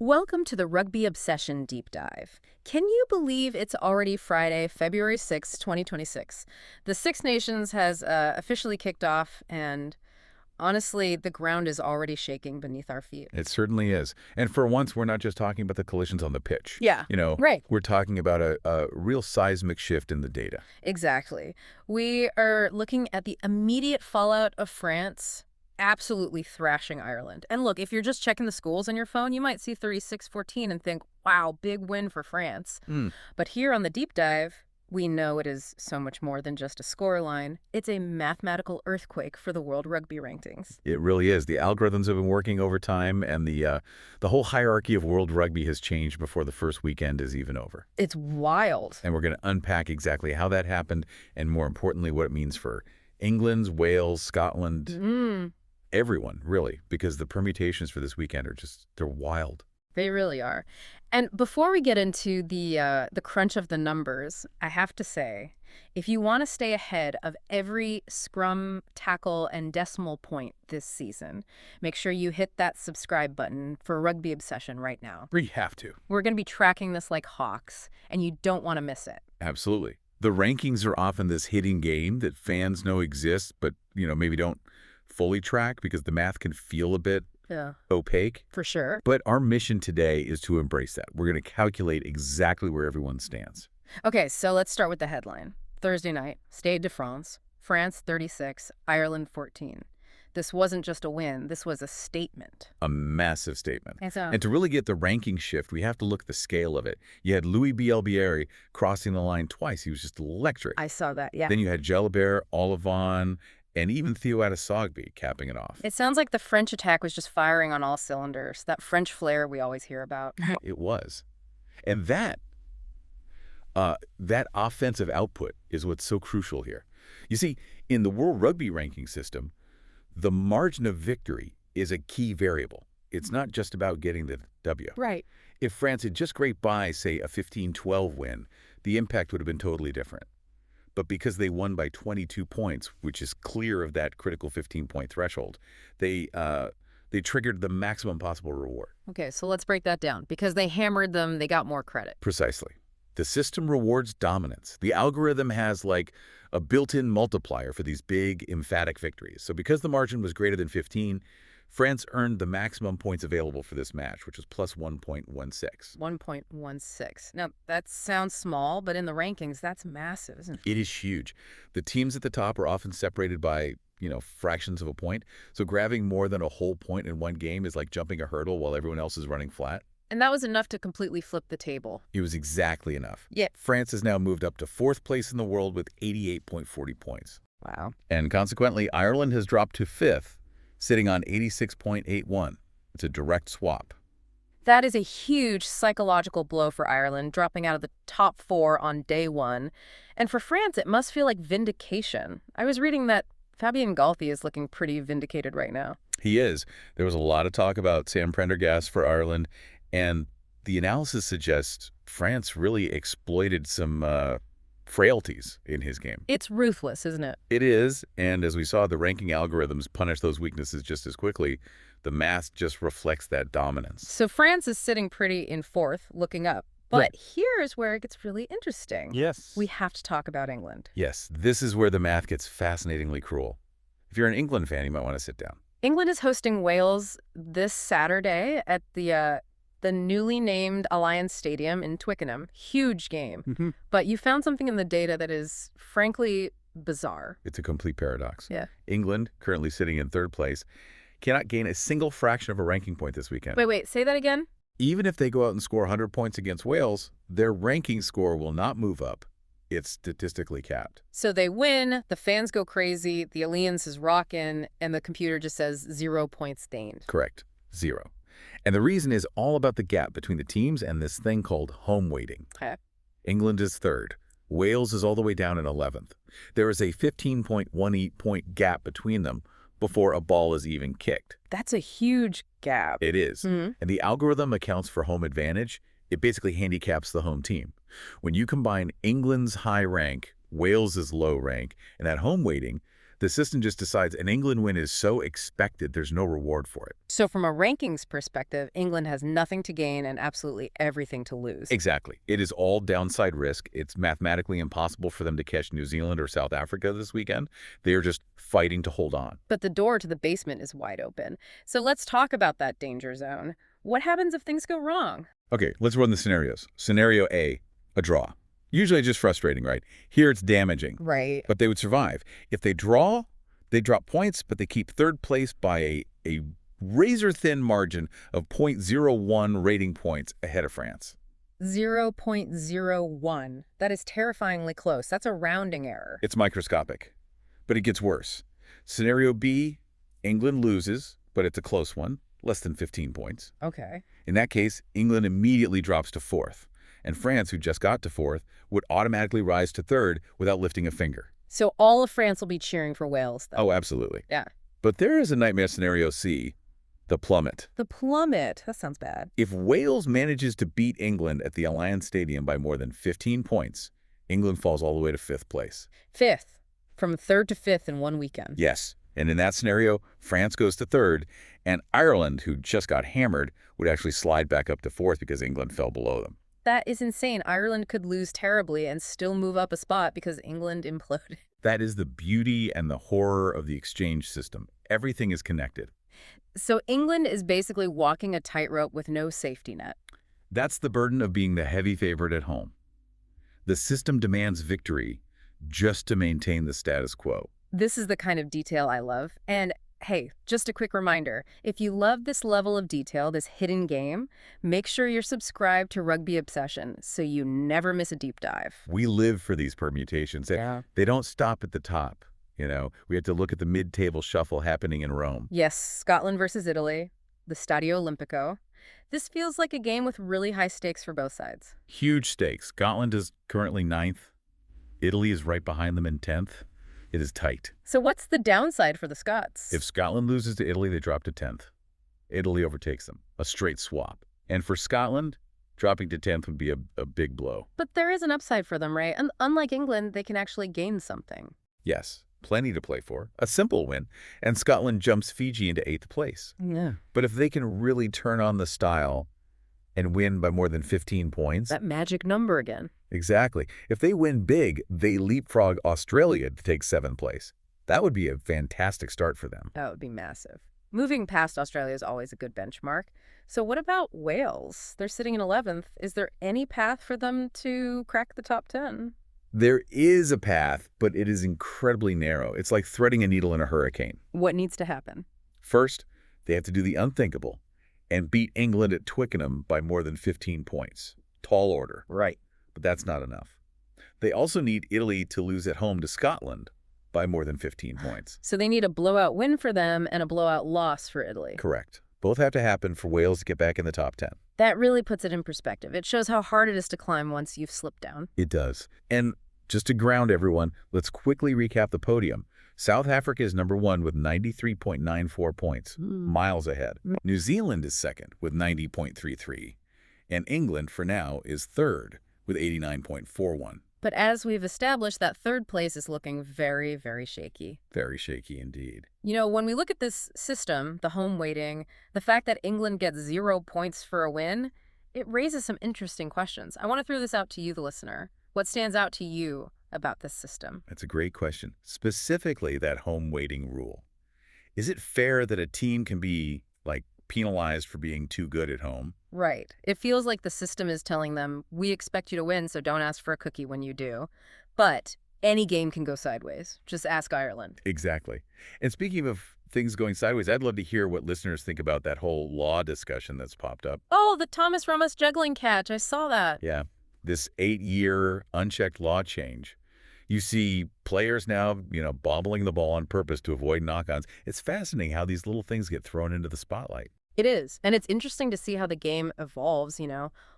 Welcome to the Rugby Obsession Deep Dive. Can you believe it's already Friday, February 6, 2026? The Six Nations has officially kicked off, and honestly, the ground is already shaking beneath our feet. It certainly is. And for once, we're not just talking about the collisions on the pitch. Yeah, right. We're talking about a real seismic shift in the data. Exactly. We are looking at the immediate fallout of France absolutely thrashing Ireland. And look, if you're just checking the schools on your phone, you might see 36-14 and think, wow, big win for France. But here on the deep dive, we know it is so much more than just a scoreline. It's a mathematical earthquake for the World Rugby rankings. It really is. The algorithms have been working over time, and the whole hierarchy of World Rugby has changed before the first weekend is even over. It's wild. And we're going to unpack exactly how that happened, and more importantly, what it means for England, Wales, Scotland, everyone, really, because the permutations for this weekend are they're wild. They really are. And before we get into the crunch of the numbers, I have to say, if you want to stay ahead of every scrum, tackle, and decimal point this season, make sure you hit that subscribe button for Rugby Obsession right now. We have to. We're going to be tracking this like hawks, and you don't want to miss it. Absolutely. The rankings are often this hidden game that fans know exists, but maybe don't fully track because the math can feel a bit opaque. For sure. But our mission today is to embrace that. We're going to calculate exactly where everyone stands. Okay, so let's start with the headline. Thursday night, Stade de France, France 36, Ireland 14. This wasn't just a win, this was a statement. A massive statement. And to really get the ranking shift, we have to look at the scale of it. You had Louis Bielbiere crossing the line twice. He was just electric. I saw that, yeah. Then you had Jalabert, Olivon, and even Theo Adesogbi capping it off. It sounds like the French attack was just firing on all cylinders, that French flair we always hear about. It was. And that offensive output is what's so crucial here. You see, in the World Rugby ranking system, the margin of victory is a key variable. It's not just about getting the W. Right. If France had just scraped by, say, a 15-12 win, the impact would have been totally different. But because they won by 22 points, which is clear of that critical 15-point threshold, they triggered the maximum possible reward. Okay, so let's break that down. Because they hammered them, they got more credit. Precisely. The system rewards dominance. The algorithm has like a built-in multiplier for these big, emphatic victories. So because the margin was greater than 15, France earned the maximum points available for this match, which was plus 1.16. 1.16. Now, that sounds small, but in the rankings, that's massive, isn't it? It is huge. The teams at the top are often separated by, fractions of a point. So grabbing more than a whole point in one game is like jumping a hurdle while everyone else is running flat. And that was enough to completely flip the table. It was exactly enough. Yeah. France has now moved up to 4th place in the world with 88.40 points. Wow. And consequently, Ireland has dropped to 5th, sitting on 86.81. It's a direct swap. That is a huge psychological blow for Ireland, dropping out of the top 4 on day 1. And for France, it must feel like vindication. I was reading that Fabien Galthié is looking pretty vindicated right now. He is. There was a lot of talk about Sam Prendergast for Ireland, and the analysis suggests France really exploited some frailties in his game. It's ruthless, isn't it? It is, and as we saw, the ranking algorithms punish those weaknesses just as quickly. The math just reflects that dominance. So France is sitting pretty in 4th, looking up. But Right. Here's where it gets really interesting. Yes. We have to talk about England. Yes, this is where the math gets fascinatingly cruel. If you're an England fan, you might want to sit down. England is hosting Wales this Saturday at the newly named Alliance Stadium in Twickenham. Huge game. But you found something in the data that is, frankly, bizarre. It's a complete paradox. Yeah. England, currently sitting in 3rd place, cannot gain a single fraction of a ranking point this weekend. Wait, say that again? Even if they go out and score 100 points against Wales, their ranking score will not move up. It's statistically capped. So they win, the fans go crazy, the Alliance is rocking, and the computer just says 0 points gained. Correct. 0. And the reason is all about the gap between the teams and this thing called home weighting. Okay. England is 3rd. Wales is all the way down in 11th. There is a 15.18 point gap between them before a ball is even kicked. That's a huge gap. It is. And the algorithm accounts for home advantage. It basically handicaps the home team. When you combine England's high rank, Wales's low rank, and that home weighting, The system just decides an England win is so expected there's no reward for it. So from a rankings perspective, England has nothing to gain and absolutely everything to lose. Exactly. It is all downside risk. It's mathematically impossible for them to catch New Zealand or South Africa this weekend. They are just fighting to hold on. But the door to the basement is wide open. So let's talk about that danger zone. What happens if things go wrong? Okay, let's run the scenarios. Scenario A, a draw. Usually just frustrating, right? Here it's damaging. Right. But they would survive. If they draw, they drop points, but they keep third place by a razor-thin margin of 0.01 rating points ahead of France. 0.01. That is terrifyingly close. That's a rounding error. It's microscopic. But it gets worse. Scenario B, England loses, but it's a close one, less than 15 points. Okay. In that case, England immediately drops to fourth. And France, who just got to fourth, would automatically rise to third without lifting a finger. So all of France will be cheering for Wales, though. Oh, absolutely. Yeah. But there is a nightmare scenario C, the plummet. The plummet. That sounds bad. If Wales manages to beat England at the Allianz Stadium by more than 15 points, England falls all the way to fifth place. Fifth. From third to fifth in one weekend. Yes. And in that scenario, France goes to third, and Ireland, who just got hammered, would actually slide back up to fourth because England fell below them. That is insane. Ireland could lose terribly and still move up a spot because England imploded. That is the beauty and the horror of the exchange system. Everything is connected. So England is basically walking a tightrope with no safety net. That's the burden of being the heavy favorite at home. The system demands victory just to maintain the status quo. This is the kind of detail I love. And hey, just a quick reminder, if you love this level of detail, this hidden game, make sure you're subscribed to Rugby Obsession so you never miss a deep dive. We live for these permutations. They don't stop at the top. You know, we have to look at the mid-table shuffle happening in Rome. Yes, Scotland versus Italy, the Stadio Olimpico. This feels like a game with really high stakes for both sides. Huge stakes. Scotland is currently 9th. Italy is right behind them in 10th. It is tight. So what's the downside for the Scots? If Scotland loses to Italy, they drop to 10th. Italy overtakes them. A straight swap. And for Scotland, dropping to 10th would be a big blow. But there is an upside for them, right? And unlike England, they can actually gain something. Yes, plenty to play for. A simple win. And Scotland jumps Fiji into 8th place. Yeah. But if they can really turn on the style and win by more than 15 points... That magic number again. Exactly. If they win big, they leapfrog Australia to take 7th place. That would be a fantastic start for them. That would be massive. Moving past Australia is always a good benchmark. So what about Wales? They're sitting in 11th. Is there any path for them to crack the top 10? There is a path, but it is incredibly narrow. It's like threading a needle in a hurricane. What needs to happen? First, they have to do the unthinkable and beat England at Twickenham by more than 15 points. Tall order. Right. But that's not enough. They also need Italy to lose at home to Scotland by more than 15 points. So they need a blowout win for them and a blowout loss for Italy. Correct. Both have to happen for Wales to get back in the top 10. That really puts it in perspective. It shows how hard it is to climb once you've slipped down. It does. And just to ground everyone, let's quickly recap the podium. South Africa is number 1 with 93.94 points, miles ahead. New Zealand is second with 90.33. And England, for now, is third with 89.41. But as we've established, that third place is looking very, very shaky. Very shaky indeed. You know, when we look at this system, the home weighting, the fact that England gets 0 points for a win, it raises some interesting questions. I want to throw this out to you, the listener. What stands out to you about this system? That's a great question. Specifically, that home weighting rule. Is it fair that a team can be, like, penalized for being too good at home? Right. It feels like the system is telling them, we expect you to win, so don't ask for a cookie when you do. But any game can go sideways. Just ask Ireland. Exactly. And speaking of things going sideways, I'd love to hear what listeners think about that whole law discussion that's popped up. Oh, the Thomas Ramos juggling catch. I saw that. Yeah. This 8-year unchecked law change. You see players now, bobbling the ball on purpose to avoid knock-ons. It's fascinating how these little things get thrown into the spotlight. It is. And it's interesting to see how the game evolves,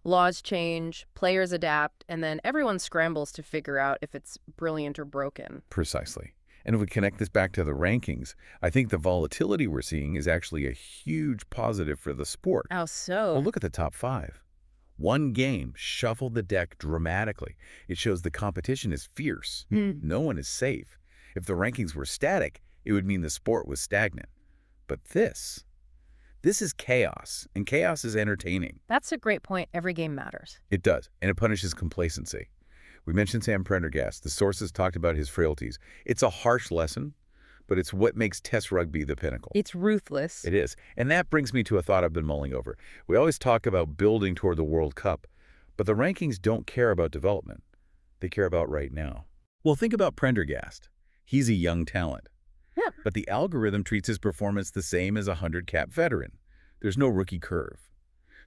Laws change, players adapt, and then everyone scrambles to figure out if it's brilliant or broken. Precisely. And if we connect this back to the rankings, I think the volatility we're seeing is actually a huge positive for the sport. How so? Well, look at the top 5. One game shuffled the deck dramatically. It shows the competition is fierce. No one is safe. If the rankings were static, It would mean the sport was stagnant. But this is chaos, and chaos is entertaining. That's a great point. Every game matters. It does, and it punishes complacency. We mentioned Sam Prendergast. The sources talked about his frailties. It's a harsh lesson, but it's what makes Test rugby the pinnacle. It's ruthless. It is. And that brings me to a thought I've been mulling over. We always talk about building toward the World Cup, but the rankings don't care about development. They care about right now. Well, think about Prendergast. He's a young talent. Yeah. But the algorithm treats his performance the same as a 100-cap veteran. There's no rookie curve.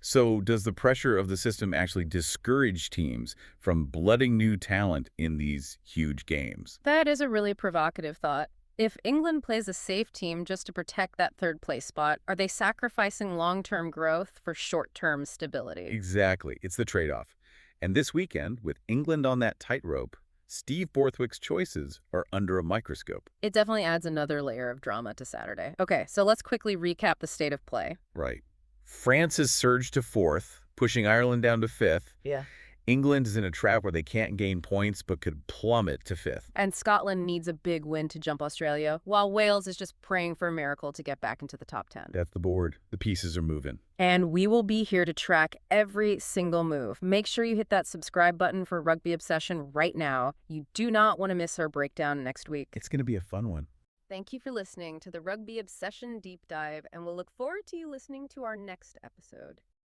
So does the pressure of the system actually discourage teams from blooding new talent in these huge games? That is a really provocative thought. If England plays a safe team just to protect that third-place spot, are they sacrificing long-term growth for short-term stability? Exactly. It's the trade-off. And this weekend, with England on that tightrope, Steve Borthwick's choices are under a microscope. It definitely adds another layer of drama to Saturday. Okay, so let's quickly recap the state of play. Right. France has surged to 4th, pushing Ireland down to 5th. Yeah. England is in a trap where they can't gain points but could plummet to 5th. And Scotland needs a big win to jump Australia, while Wales is just praying for a miracle to get back into the top 10. That's the board. The pieces are moving. And we will be here to track every single move. Make sure you hit that subscribe button for Rugby Obsession right now. You do not want to miss our breakdown next week. It's going to be a fun one. Thank you for listening to the Rugby Obsession Deep Dive, and we'll look forward to you listening to our next episode.